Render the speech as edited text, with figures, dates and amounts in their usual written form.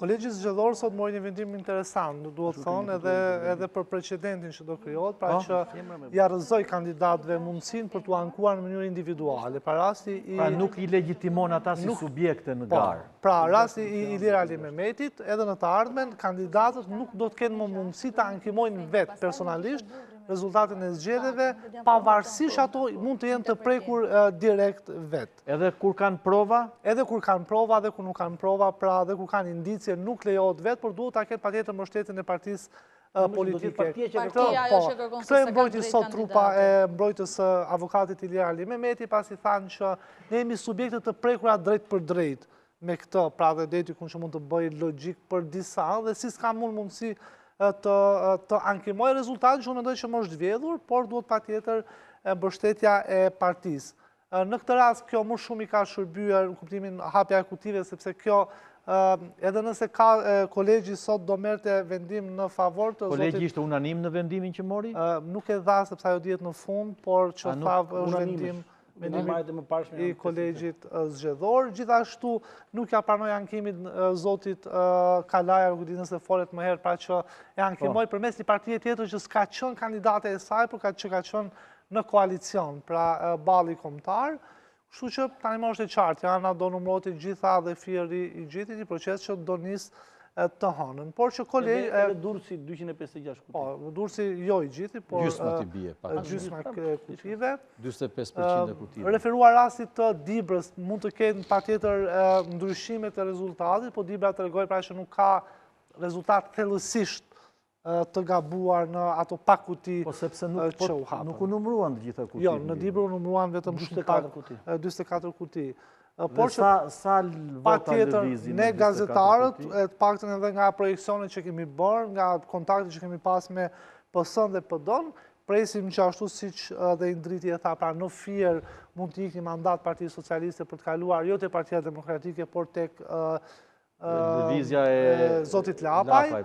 Kolegji zgjedhor sot mori një vendim interesant, duhet thonë edhe për precedentin që do krijohet, pra që ja rrëzoi kandidatëve mundësinë për t'u ankuar në mënyrë individuale. Pra nuk I legitimon ata si subjekte në garë. Pra rasti I Ilir Ali Mehmetit, edhe në të ardhmen, kandidatët nuk do të kenë më mundësi të ankimojnë vetë personalisht rezultatin e zgjedhjeve, pavarësisht ato mund të jenë të prekur direkt vetë. Edhe kur kanë prova? Edhe kur kanë prova, edhe kur nuk kanë prova, pra edhe kur kanë indicje nuk lejohet vetë, por duhet ta ketë patjetër mbështetjen e partisë politike. Këtë e mbrojti sot trupa e mbrojtës avokatit Ilir Ali Mehmeti, pasi thanë që ne jemi subjekte të prekura drejt për drejt me këtë, pra dhe deti ku që mund të bëj logjik për disa, dhe si s'ka mundësi të ankimoj rezultatin që unë mendoj që më është vjedhur, por duhet patjetër mbështetja e partisë. Në këtë rast kjo më shumë I ka shërbyer në kuptimin hapja e kutive, sepse kjo edhe nëse ka kolegji sot do merrte vendim në favor të zotit. Kolegji ishte unanim në vendimin që mori? Nuk e dha sepse ajo dihet në fund, por që tha është vendim I kolegjit zgjedhor. Gjithashtu nuk ja pranoi ankimit zotit Kalaja, nuk di nëse folet më herë, pra që e ankimoi përmes një partie tjetër që s'ka qenë kandidate e saj, por që ka qenë në koalicion, pra balli kombëtar. Kështu që tani më është e qartë, janë do numërohet gjitha dhe fieri I gjithit, I proces që do nis të hënën. Por që kolegji edhe Durrësi 256 kuti. Po, Durrësi jo I gjithi, por gjysma kutive. 45% e kutive. Referuar rastit të Dibrës, mund të kenë patjetër ndryshimet e rezultatit, po Dibra tregoi pra që nuk ka rezultat thellësisht të gabuar në ato pak kuti po sepse që u hapën. Nuk u numëruan të gjitha kutit. Jo, në Dibrë u numëruan vetëm 44 kuti. Por që patjetër ne gazetarët, e të paktën edhe nga projeksionet që kemi bërë, nga kontaktet që kemi pas me PS-n dhe PD-n, presim që ashtu siç dhe Indriti e tha, pra në fier mund të ikni mandat Partisë Socialiste për të kaluar jo te Partia Demokratike, por tek Lëvizja e zotit Lapaj.